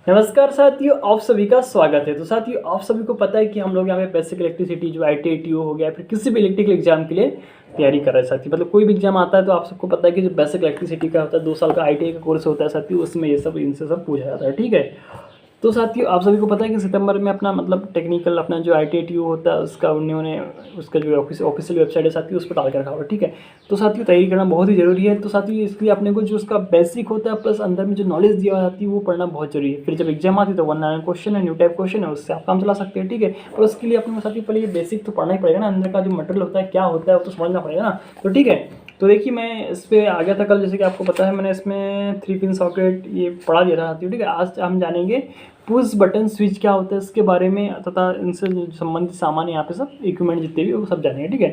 नमस्कार साथियों, आप सभी का स्वागत है। तो साथियों, आप सभी को पता है कि हम लोग यहाँ पे बेसिक इलेक्ट्रिसिटी जो ITI TO हो गया, फिर किसी भी इलेक्ट्रिकल एग्जाम के लिए तैयारी कर रहे हैं साथियों। मतलब कोई भी एग्जाम आता है तो आप सबको पता है कि जो बेसिक इलेक्ट्रिसिटी का होता है 2 साल का ITI का कोर्स होता है साथियों, उसमें ये सब इनसे सब पूछा जाता है। ठीक है, तो साथियों आप सभी को पता है कि सितंबर में अपना मतलब टेक्निकल अपना जो ITI TO होता है उसका उन्होंने उसका जो ऑफिशियल वेबसाइट है साथियों उस पर डाल के रखा हुआ है। ठीक है, तो साथियों तैयारी करना बहुत ही जरूरी है। तो साथियों इसलिए अपने को जो उसका बेसिक होता है प्लस अंदर में जो नॉलेज दिया जाती है वो पढ़ना बहुत जरूरी है। फिर जब एग्जाम आती है तो 1 क्वेश्चन है, न्यू टाइप क्वेश्चन है, उससे आप काम चला सकते हैं। ठीक है, और उसके लिए अपने को साथियों पहले ये बेसिक तो पढ़ना ही पड़ेगा ना, अंदर का जो मटेरियल होता है क्या होता है वो तो समझना पड़ेगा ना। तो ठीक है, तो देखिए मैं इस पर आ गया था कल, जैसे कि आपको पता है मैंने इसमें 3 पिन सॉकेट ये पढ़ा दिया था। ठीक है, आज हम जानेंगे पुश बटन स्विच क्या होता है इसके बारे में, तथा इनसे संबंधित सामान यहाँ पे सब इक्विपमेंट जितने भी वो सब जानेंगे। ठीक है,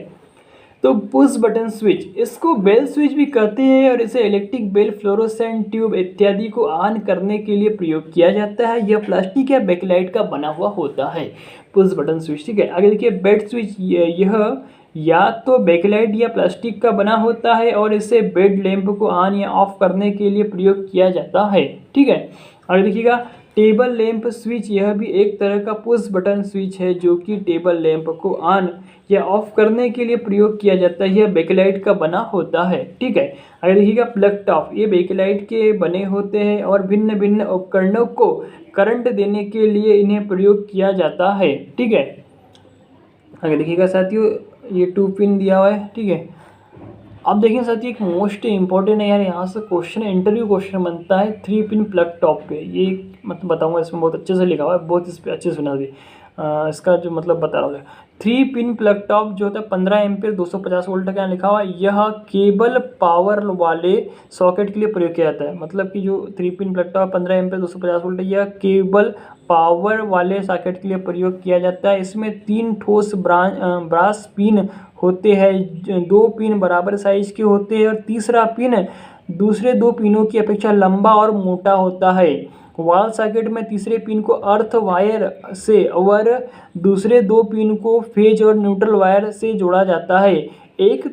तो पुश बटन स्विच, इसको बेल स्विच भी कहते हैं और इसे इलेक्ट्रिक बेल, फ्लोरोसेंट ट्यूब इत्यादि को ऑन करने के लिए प्रयोग किया जाता है। यह प्लास्टिक या बैकलाइट का बना हुआ होता है पुश बटन स्विच। ठीक है, आगे देखिए बेड स्विच, यह या तो बैकलाइट या प्लास्टिक का बना होता है और इसे बेड लैंप को ऑन या ऑफ करने के लिए प्रयोग किया जाता है। ठीक है, आगे देखिएगा टेबल लैंप स्विच, यह भी एक तरह का पुश बटन स्विच है जो कि टेबल लैंप को ऑन या ऑफ करने के लिए प्रयोग किया जाता है। यह बैकलाइट का बना होता है। ठीक है, आगे देखिएगा प्लग टॉप, ये बैकलाइट के बने होते हैं और भिन्न भिन्न उपकरणों को करंट देने के लिए इन्हें प्रयोग किया जाता है। ठीक है, आगे देखिएगा साथियों ये 2 पिन दिया हुआ है। ठीक है, अब देखिए साथियों एक मोस्ट इंपॉर्टेंट है यार, यहाँ से क्वेश्चन इंटरव्यू क्वेश्चन बनता है 3 पिन प्लग टॉप पे। ये मतलब बताऊंगा, इसमें बहुत अच्छे से लिखा हुआ है, बहुत इस पर अच्छे से सुना दी। इसका जो मतलब बता रहा हूँ, 3 पिन प्लग टॉप जो होता है 15 एम्पियर 250 वोल्ट का यहाँ लिखा हुआ है। यह केबल पावर वाले सॉकेट के लिए प्रयोग किया जाता है। मतलब कि जो 3 pin plug top 15 ampere 250 volt, यह केबल पावर वाले सॉकेट के लिए प्रयोग किया जाता है। इसमें 3 ठोस ब्रास पिन होते हैं, 2 पिन बराबर साइज के होते हैं और तीसरा पिन दूसरे 2 पिनों की अपेक्षा लंबा और मोटा होता है। वॉल सॉकेट में तीसरे पिन को अर्थ वायर से और दूसरे 2 पिन को फेज और न्यूट्रल वायर से जोड़ा जाता है। एक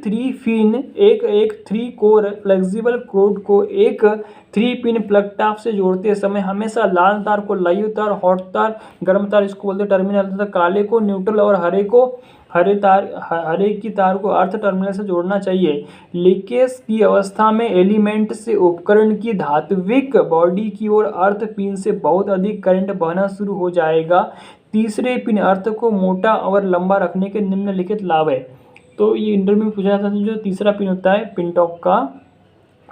3 कोर फ्लेक्सिबल कोड को एक 3 पिन प्लग टॉप से जोड़ते समय हमेशा लाल तार को लाइव तार, हॉट तार, गर्म तार इसको बोलते टर्मिनल, तथा काले को न्यूट्रल और हरे की तार को अर्थ टर्मिनल से जोड़ना चाहिए। लीकेज की अवस्था में एलिमेंट से उपकरण की धात्विक बॉडी की ओर अर्थ पिन से बहुत अधिक करंट बहना शुरू हो जाएगा। तीसरे पिन अर्थ को मोटा और लंबा रखने के निम्नलिखित लाभ है। तो ये इंटरव्यू में पूछा जाता है, जो तीसरा पिन होता है पिन टॉप का,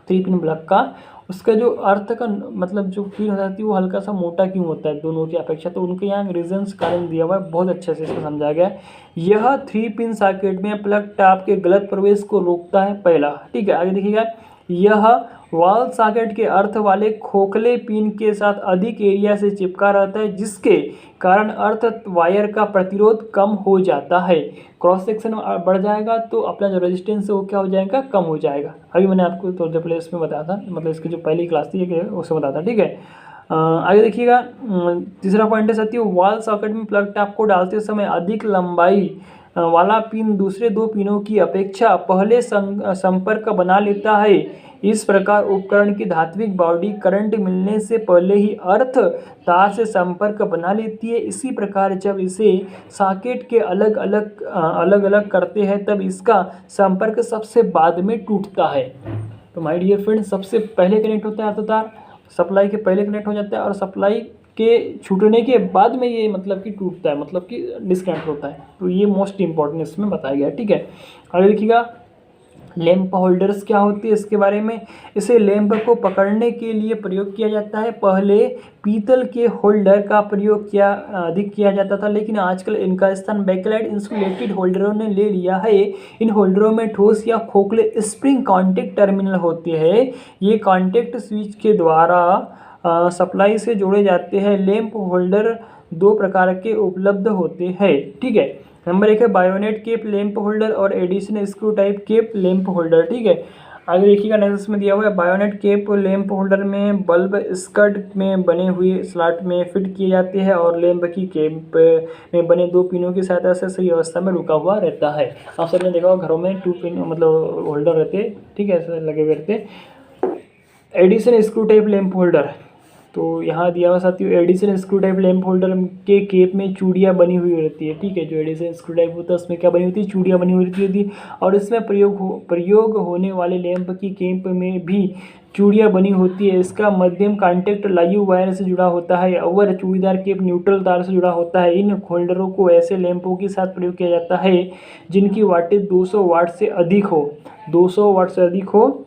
3 पिन प्लग का, उसका जो अर्थ का मतलब जो पिन हो जाती है वो हल्का सा मोटा क्यों होता है दोनों की अपेक्षा, तो उनके यहाँ रीजंस कारण दिया हुआ है, बहुत अच्छे से इसको समझाया गया है। यह 3 पिन सॉकेट में प्लग टॉप के गलत प्रवेश को रोकता है, पहला। ठीक है, आगे देखिएगा यह वॉल सॉकेट के अर्थ वाले खोखले पिन के साथ अधिक एरिया से चिपका रहता है, जिसके कारण अर्थ वायर का प्रतिरोध कम हो जाता है। क्रॉस सेक्शन बढ़ जाएगा तो अपना जो रेजिस्टेंस है वो क्या हो जाएगा, कम हो जाएगा। अभी मैंने आपको थोड़ी देर पहले इसमें बताया था, मतलब इसकी जो पहली क्लास थी उसमें बताया था। ठीक है, आगे देखिएगा तीसरा पॉइंट है साथियों, वॉल सॉकेट में प्लग टॉप को डालते समय अधिक लंबाई वाला पिन दूसरे 2 पिनों की अपेक्षा पहले संपर्क बना लेता है। इस प्रकार उपकरण की धात्विक बॉडी करंट मिलने से पहले ही अर्थ तार से संपर्क बना लेती है। इसी प्रकार जब इसे सॉकेट के अलग अलग करते हैं तब इसका संपर्क सबसे बाद में टूटता है। तो माय डियर फ्रेंड, सबसे पहले कनेक्ट होता है अर्थ तार, सप्लाई के पहले कनेक्ट हो जाता है और सप्लाई के छूटने के बाद में ये मतलब कि टूटता है, मतलब कि डिस्कनेक्ट होता है। तो ये मोस्ट इंपॉर्टेंट इसमें बताया गया है। ठीक है, आगे देखिएगा लैंप होल्डर्स क्या होती है इसके बारे में। इसे लैंप को पकड़ने के लिए प्रयोग किया जाता है। पहले पीतल के होल्डर का प्रयोग अधिक किया जाता था, लेकिन आजकल इनका स्थान बैकलाइट इंसुलेटेड होल्डरों ने ले लिया है। इन होल्डरों में ठोस या खोखले स्प्रिंग कॉन्टेक्ट टर्मिनल होते हैं। ये कॉन्टेक्ट स्विच के द्वारा सप्लाई से जोड़े जाते हैं। लैंप होल्डर 2 प्रकार के उपलब्ध होते हैं। ठीक है, नंबर 1 है बायोनेट केप लैंप होल्डर और additional screw type cap lamp holder. ठीक है, आगे देखिएगा नेक्स्ट में दिया हुआ है बायोनेट केप लैंप होल्डर में बल्ब स्कर्ट में बने हुए स्लॉट में फिट किए जाते हैं और लैंप की केप में बने 2 पिनों की सहायता से सही अवस्था में रुका हुआ रहता है। आप सबने देखा होगा घरों में 2 पिन मतलब होल्डर रहते हैं। ठीक है, ऐसे लगे हुए रहते हैं। Additional screw type lamp holder, तो यहाँ दिया हुआ साथियों Edison screw type lamp holder के केप में चूड़ियाँ बनी हुई रहती है, ठीक है। जो एडिशन स्क्रू टाइप होता है उसमें क्या बनी होती है, चूड़ियाँ बनी हुई रहती है। और इसमें प्रयोग होने वाले लैंप की केप में भी चूड़ियाँ बनी होती है। इसका मध्यम कॉन्टैक्ट लाइव वायर से जुड़ा होता है और चूड़ीदार केप न्यूट्रल तार से जुड़ा होता है। इन होल्डरों को ऐसे लैंपों के साथ प्रयोग किया जाता है जिनकी वाटेज 200 वाट से अधिक हो, 200 वाट से अधिक हो।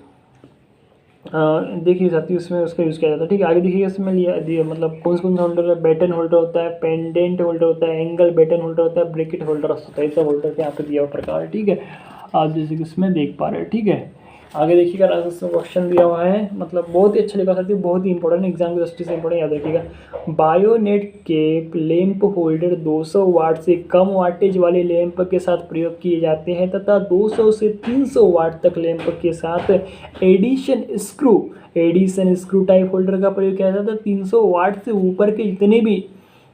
देखिए साथियों इसमें उसका यूज़ किया जाता है, ठीक है। आगे देखिए इसमें लिया मतलब कौन सा होल्डर है, बैटन होल्डर होता है, पेंडेंट होल्डर होता है, एंगल बैटन होल्डर होता है, ब्रैकेट होल्डर होता है। सब होल्डर के यहाँ पे दिया हुआ प्रकार है, ठीक है। आप जैसे कि इसमें देख पा रहे हैं, ठीक है। आगे देखिएगा इसमें क्वेश्चन दिया हुआ है, मतलब बहुत ही अच्छा लिखा साथियों, बहुत ही इंपॉर्टेंट, एग्जाम की दृष्टि से इंपॉर्टेंट, याद रखिएगा। बायोनेट केप लैंप होल्डर 200 वाट से कम वाटेज वाले लैंप के साथ प्रयोग किए जाते हैं तथा 200 से 300 वाट तक लैंप के साथ एडिशन स्क्रू टाइप होल्डर का प्रयोग किया जाता है। 300 वाट से ऊपर के जितने भी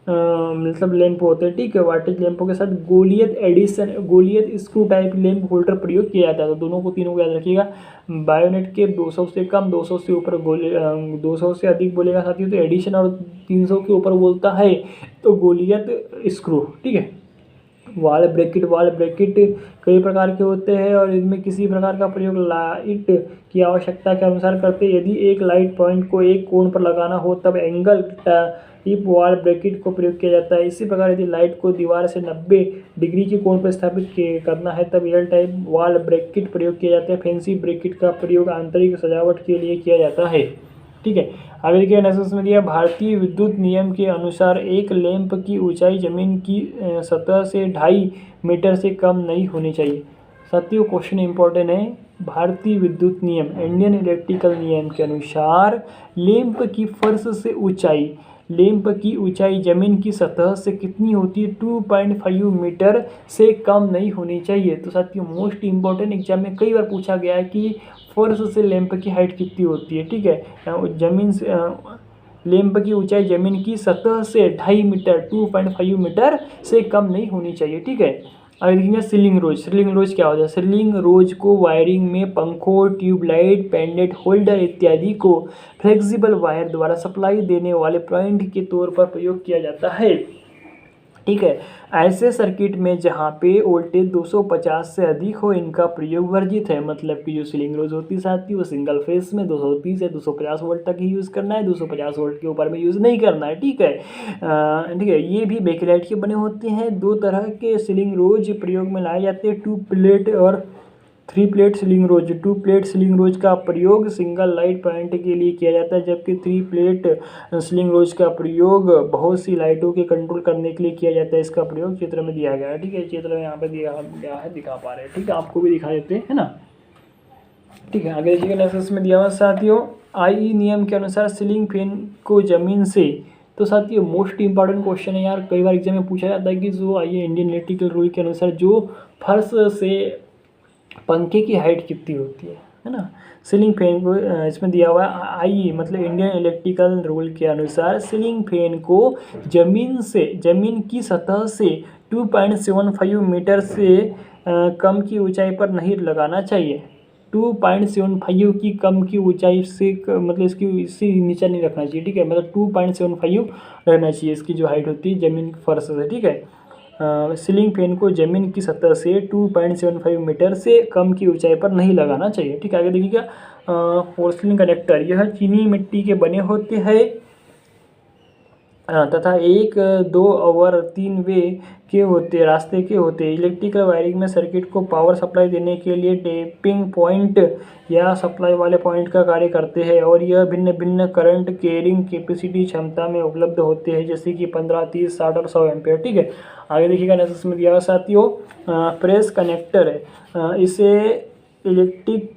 मतलब लैंप होते हैं, ठीक है, वाटेज लैंपों के साथ Goliath screw type lamp holder प्रयोग किया जाता है। तो दोनों को तीनों को याद रखिएगा। बायोनेट के 200 से कम, 200 से ऊपर 200 से अधिक बोलेगा साथियों तो एडिशन, और 300 के ऊपर बोलता है तो गोलियत स्क्रू, ठीक है। वाल ब्रैकेट कई प्रकार के होते हैं और इनमें किसी प्रकार का प्रयोग लाइट की आवश्यकता के अनुसार करते हैं। यदि एक लाइट पॉइंट को एक कोण पर लगाना हो तब एंगल टिप वाल ब्रैकेट को प्रयोग किया जाता है। इसी प्रकार यदि लाइट को दीवार से 90 डिग्री के कोण पर स्थापित करना है तब एल टाइप वाल ब्रैकेट प्रयोग किया जाता है। फैंसी ब्रैकेट का प्रयोग आंतरिक सजावट के लिए किया जाता है, ठीक है। आगे देखिए नेक्स्ट में दिया, भारतीय विद्युत नियम के अनुसार एक लैंप की ऊंचाई जमीन की सतह से 2.5 मीटर से कम नहीं होनी चाहिए। साथियों क्वेश्चन इंपॉर्टेंट है। भारतीय विद्युत नियम, इंडियन इलेक्ट्रिकल नियम के अनुसार लैंप की ऊंचाई जमीन की सतह से कितनी होती है, 2.5 मीटर से कम नहीं होनी चाहिए। तो साथियों मोस्ट इंपॉर्टेंट, एग्जाम में कई बार पूछा गया है कि फर्श से लैंप की हाइट कितनी होती है, ठीक है। जमीन से लैंप की ऊंचाई जमीन की सतह से 2.5 मीटर 2.5 मीटर से कम नहीं होनी चाहिए, ठीक है। आगे देखेंगे सीलिंग रोज क्या होता है। सीलिंग रोज को वायरिंग में पंखों, ट्यूबलाइट, पेंडेंट होल्डर इत्यादि को फ्लेक्सिबल वायर द्वारा सप्लाई देने वाले पॉइंट के तौर पर प्रयोग किया जाता है, ठीक है। ऐसे सर्किट में जहाँ पे वोल्टेज 250 से अधिक हो इनका प्रयोग वर्जित है। मतलब कि जो सीलिंग रोज होती है साथी वो सिंगल फेस में 230 से 250 वोल्ट तक ही यूज़ करना है, 250 वोल्ट के ऊपर में यूज़ नहीं करना है, ठीक है। ठीक है, ये भी बेकेलाइट के बने होते हैं। दो तरह के सीलिंग रोज प्रयोग में लाए जाते हैं, 2 प्लेट और 3 प्लेट सीलिंग रोज। 2 प्लेट सीलिंग रोज का प्रयोग सिंगल लाइट पॉइंट के लिए किया जाता है, जबकि 3 प्लेट सीलिंग रोज का प्रयोग बहुत सी लाइटों के कंट्रोल करने के लिए किया जाता है। इसका प्रयोग चित्र में दिया गया है, ठीक है। चित्र में यहाँ पे दिया गया है, दिखा पा रहे हैं, ठीक है। आपको भी दिखा देते हैं ना, ठीक है। आगे देखिए नेक्स्ट में दिया हुआ साथियों, आई नियम के अनुसार सीलिंग फैन को जमीन से, तो साथियों मोस्ट इंपॉर्टेंट क्वेश्चन है यार, कई बार एग्जाम में पूछा जाता है कि जो आइए इंडियन इलेक्ट्रिकल रूल के अनुसार जो फर्श से पंखे की हाइट कितनी होती है ना। सीलिंग फैन को इसमें दिया हुआ है आई, मतलब इंडियन इलेक्ट्रिकल रूल के अनुसार सीलिंग फैन को जमीन की सतह से 2.75 मीटर से कम की ऊंचाई पर नहीं लगाना चाहिए। 2.75 की कम की ऊंचाई से मतलब इससे नीचे नहीं रखना चाहिए, ठीक है। मतलब 2.75 रहना चाहिए इसकी जो हाइट होती है जमीन फर्श से, ठीक है। सीलिंग फैन को जमीन की सतह से 2.75 मीटर से कम की ऊंचाई पर नहीं लगाना चाहिए, ठीक है। आगे देखिएगा पोर्सिलिन कनेक्टर, यह चीनी मिट्टी के बने होते हैं तथा 1, 2 और 3 वे के रास्ते के होते हैं। इलेक्ट्रिकल वायरिंग में सर्किट को पावर सप्लाई देने के लिए टैपिंग पॉइंट या सप्लाई वाले पॉइंट का कार्य करते हैं और यह भिन्न भिन्न करंट कैरिंग कैपेसिटी क्षमता में उपलब्ध होते हैं, जैसे कि 15, 30, 60 और 100 एम्पियर, ठीक है। आगे देखिएगा नेक्स्ट में दिया हुआ साथियों प्रेस कनेक्टर है। इसे इलेक्ट्रिक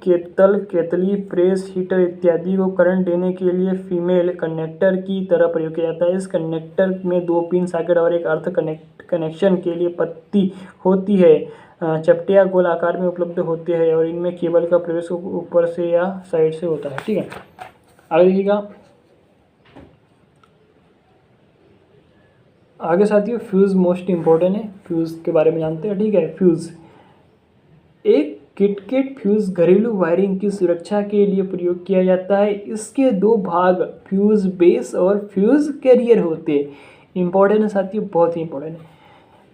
केतली, प्रेस हीटर इत्यादि को करंट देने के लिए फीमेल कनेक्टर की तरह प्रयोग किया जाता है। इस कनेक्टर में 2 पिन सॉकेट और एक अर्थ कनेक्शन के लिए पत्ती होती है। चपटिया गोल आकार में उपलब्ध होते हैं और इनमें केबल का प्रवेश ऊपर से या साइड से होता है, ठीक है। आगे देखिएगा, आगे साथियों फ्यूज़ मोस्ट इम्पोर्टेंट है, फ्यूज़ के बारे में जानते हैं, ठीक है। फ्यूज़ एक किटकैट फ्यूज़ घरेलू वायरिंग की सुरक्षा के लिए प्रयोग किया जाता है। इसके दो भाग फ्यूज़ बेस और फ्यूज़ कैरियर होते हैं। इंपॉर्टेंट है साथियों, बहुत ही इंपॉर्टेंट है।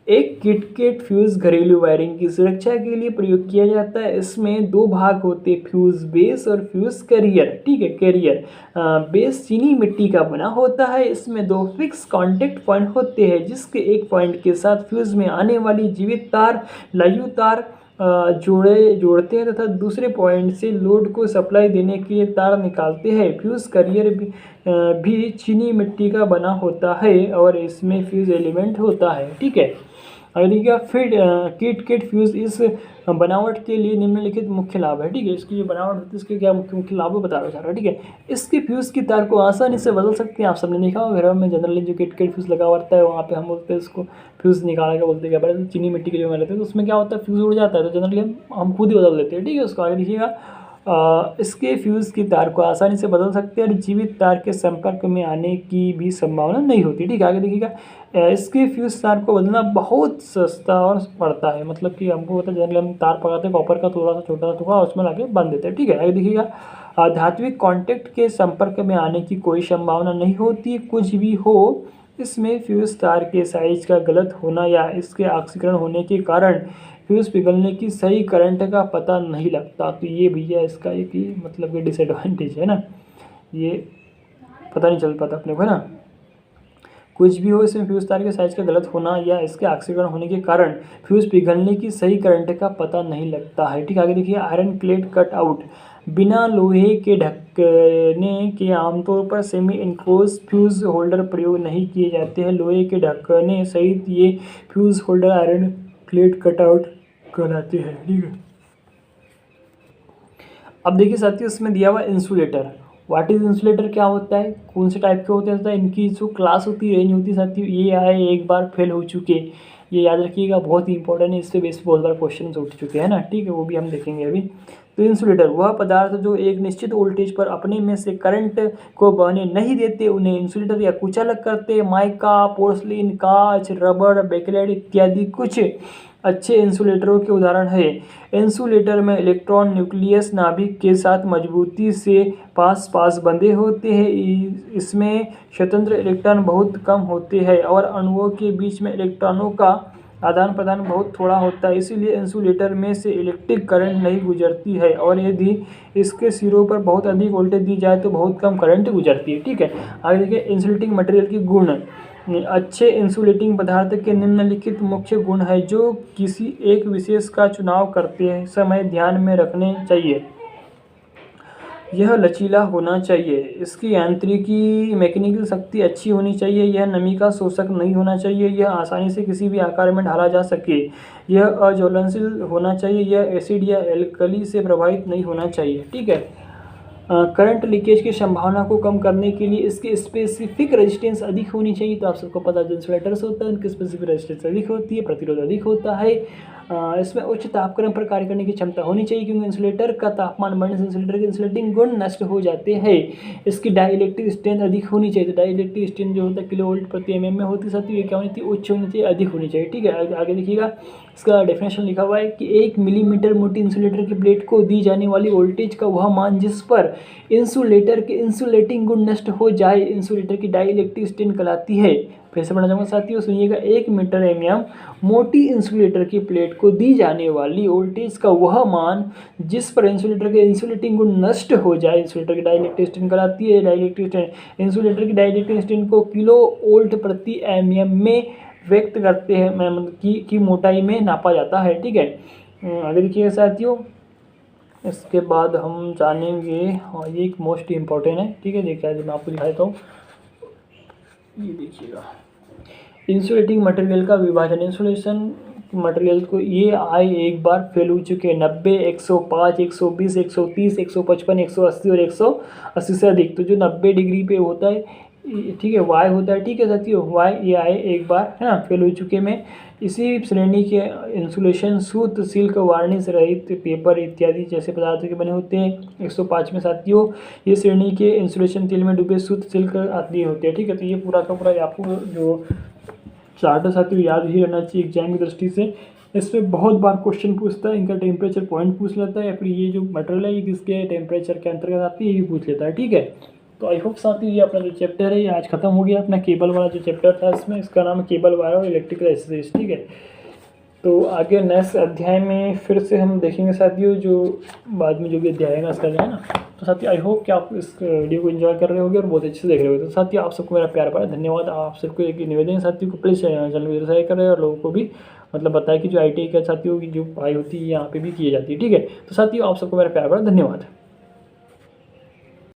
एक किटकैट फ्यूज़ घरेलू वायरिंग की सुरक्षा के लिए प्रयोग किया जाता है। इसमें दो भाग होते हैं, फ्यूज़ बेस और फ्यूज़ कैरियर। ठीक है, कैरियर बेस चीनी मिट्टी का बना होता है। इसमें दो फिक्स कांटेक्ट पॉइंट होते हैं, जिसके एक पॉइंट के साथ फ्यूज़ में आने वाली जीवित तार लायु तार जोड़ते हैं तथा दूसरे पॉइंट से लोड को सप्लाई देने के लिए तार निकालते हैं। फ्यूज़ कैरियर भी चीनी मिट्टी का बना होता है और इसमें फ्यूज़ एलिमेंट होता है। ठीक है, अगली क्या, फिर किटकैट फ्यूज़ इस बनावट के लिए निम्नलिखित मुख्य लाभ है। ठीक है, इसकी जो बनावट होती है इसके क्या मुख्य मुख्य लाभ बता रहा है। ठीक है, इसके फ्यूज़ की तार को आसानी से बदल सकते हैं। आप सबने देखा होगा घरों में जनरली जो किटकैट फ्यूज़ लगा होता है वहाँ पे हम बोलते हैं उसको फ्यूज़ निकाल के बोलते हैं क्या, बड़े चीनी मिट्टी के जो में रहते हैं तो उसमें क्या होता है, फ्यूज़ उड़ जाता है तो जनरली हम खुद ही बदल देते हैं। ठीक है, उसको आगे देखिएगा। इसके फ्यूज़ की तार को आसानी से बदल सकते हैं और जीवित तार के संपर्क में आने की भी संभावना नहीं होती। ठीक है, आगे देखिएगा। इसके फ्यूज़ तार को बदलना बहुत सस्ता और पड़ता है, मतलब कि हमको होता है जनरली हम तार पकाते हैं कॉपर का थोड़ा सा छोटा सा टुकड़ा उसमें लाके बांध देते हैं। ठीक है, आगे देखिएगा। धात्विक कॉन्टैक्ट के संपर्क में आने की कोई संभावना नहीं होती। कुछ भी हो, इसमें फ्यूज़ तार के साइज का गलत होना या इसके ऑक्सीकरण होने के कारण फ्यूज़ पिघलने की सही करंट का पता नहीं लगता। तो ये भैया इसका एक ही मतलब कि डिसएडवांटेज है ना, ये पता नहीं चल पाता अपने को, है ना। कुछ भी हो, इसमें फ्यूज़ तार के साइज का गलत होना या इसके ऑक्सीकरण होने के कारण फ्यूज़ पिघलने की सही करंट का पता नहीं लगता है। ठीक, आगे देखिए। आयरन प्लेट कट आउट बिना लोहे के ढकने के आमतौर पर सेमी इनक्लोज फ्यूज़ होल्डर प्रयोग नहीं किए जाते हैं। लोहे के ढकने सहित ये fuse holder iron plate cut out कहलाते हैं। ठीक है, अब देखिए साथियों इसमें दिया हुआ इंसुलेटर। व्हाट इज इंसुलेटर, क्या होता है, कौन से टाइप के होते हैं, इनकी जो क्लास होती है, रेंज होती है साथियों, ये आए एक बार फेल हो चुके, ये याद रखिएगा, बहुत ही इंपॉर्टेंट है। इससे बेस बहुत बार क्वेश्चन उठ चुके हैं ना। ठीक है, वो भी हम देखेंगे अभी। तो इंसुलेटर वह पदार्थ जो एक निश्चित वोल्टेज पर अपने में से करंट को बहने नहीं देते, उन्हें इंसुलेटर या कुचालक करते। माइका, पोर्सलिन, कांच, रबड़, बेकलेट इत्यादि कुछ अच्छे इंसुलेटरों के उदाहरण है। इंसुलेटर में इलेक्ट्रॉन न्यूक्लियस नाभिक के साथ मजबूती से पास पास बंधे होते हैं। इसमें स्वतंत्र इलेक्ट्रॉन बहुत कम होते हैं और अणुओं के बीच में इलेक्ट्रॉनों का आदान प्रदान बहुत थोड़ा होता है, इसीलिए इंसुलेटर में से इलेक्ट्रिक करंट नहीं गुजरती है और यदि इसके सिरों पर बहुत अधिक वोल्टेज दी जाए तो बहुत कम करंट गुजरती है। ठीक है, आगे देखिए। इंसुलेटिंग मटेरियल की गुण। अच्छे इंसुलेटिंग पदार्थ के निम्नलिखित मुख्य गुण है जो किसी एक विशेष का चुनाव करते हैं समय ध्यान में रखने चाहिए। यह लचीला होना चाहिए, इसकी यांत्रिकी मैकेनिकल शक्ति अच्छी होनी चाहिए, यह नमी का शोषक नहीं होना चाहिए, यह आसानी से किसी भी आकार में ढाला जा सके, यह अज्वलनशील होना चाहिए, यह एसिड या एल्कली से प्रभावित नहीं होना चाहिए। ठीक है, करंट लीकेज की संभावना को कम करने के लिए इसकी स्पेसिफिक रेजिस्टेंस अधिक होनी चाहिए। तो आप सबको पता है जो इंसुलेटर्स होता है उनकी स्पेसिफिक रेजिस्टेंस अधिक होती है, प्रतिरोध अधिक होता है। इसमें उच्च तापक्रम पर कार्य करने की क्षमता होनी चाहिए, क्योंकि इंसुलेटर का तापमान बढ़ने से इंसुलेटर के इंसुलेटिंग गुण नष्ट हो जाते हैं। इसकी डाइलेक्ट्रिक स्ट्रेंथ अधिक होनी चाहिए। तो डाइलेक्ट्रिक स्ट्रेंथ जो होता है किलो वोल्ट प्रति एमएम में होती है, साथ ही क्या होनी चाहिए, उच्च होनी चाहिए, अधिक होनी चाहिए। ठीक है, आगे देखिएगा। इसका डेफिनेशन लिखा हुआ है कि 1 मिलीमीटर मोटी इंसुलेटर की प्लेट को दी जाने वाली वोल्टेज का वह मान जिस पर इंसुलेटर के इंसुलेटिंग गुण नष्ट हो जाए इंसुलेटर की डाइलेक्ट्रिक स्ट्रेंथ कहलाती है। फिर से पढ़ना चाहूँगा साथियों, सुनिएगा। 1 मीटर एमएम मोटी इंसुलेटर की प्लेट को दी जाने वाली वोल्टेज का वह मान जिस पर इंसुलेटर के इंसुलेटिंग गुण नष्ट हो जाए इंसुलेटर की डाइलेक्ट्रिक स्ट्रेंथ कहलाती है। डाइलेक्ट्रिक स्ट्रेंथ इंसुलेटर की डाइलेक्ट्रिक स्ट्रेंथ को किलो वोल्ट प्रति एमएम में व्यक्त करते हैं, मतलब की मोटाई में नापा जाता है। ठीक है, आगे देखिएगा साथियों। इसके बाद हम जानेंगे, हाँ ये एक मोस्ट इम्पॉर्टेंट है। ठीक है, देखिए आज मैं आपको दिखा देता हूँ, ये देखिएगा। इंसुलेटिंग मटेरियल का विभाजन। इंसुलेशन मटेरियल को ये आए एक बार फेल हो चुके हैं 90, 105, 120, 130, 155, 180 और 180 से अधिक। तो जो 90 डिग्री पे होता है, ठीक है, वाई होता है। ठीक है साथियों, वाई ये आए एक बार, है ना, फेल हो चुके में। इसी श्रेणी के इंसुलेशन सूत, सिल्क, वार्निश रहित पेपर इत्यादि जैसे पदार्थों के बने होते हैं। 105 में साथियों ये श्रेणी के इंसुलेशन तेल में डूबे सूत, सिल्क आदि होते हैं। ठीक है, तो ये पूरा का पूरा आपको जो चार्ट है साथियों याद ही रहना चाहिए एग्जाम की दृष्टि से। इसमें बहुत बार क्वेश्चन पूछता है, इनका टेम्परेचर पॉइंट पूछ लेता है, या फिर ये जो मटेरियल है ये किसके टेम्परेचर के अंतर्गत आती है ये भी पूछ लेता है। ठीक है, तो आई होप साथियों ये अपना जो चैप्टर है ये आज खत्म हो गया। अपना केबल वाला जो चैप्टर था इसमें, इसका नाम है केबल वायर और इलेक्ट्रिकल एक्सेसरीज। ठीक है, तो आगे नेक्स्ट अध्याय में फिर से हम देखेंगे साथियों, जो बाद में जो भी अध्याय है ना इसका जो है ना। तो साथियों आई होप कि आप इस वीडियो को एंजॉय कर रहे होगे और बहुत अच्छे से देख रहे होगे। तो साथियों आप सबको मेरा प्यार भरा धन्यवाद। आप सबको एक निवेदन है साथियों को, प्लीज़ चैनल को शेयर करें और लोगों को भी मतलब बताएं कि जो ITI का साथियों की जो पढ़ाई होती है यहाँ पे भी की जाती है। ठीक है, तो साथियों आप सबको मेरा प्यार भरा धन्यवाद।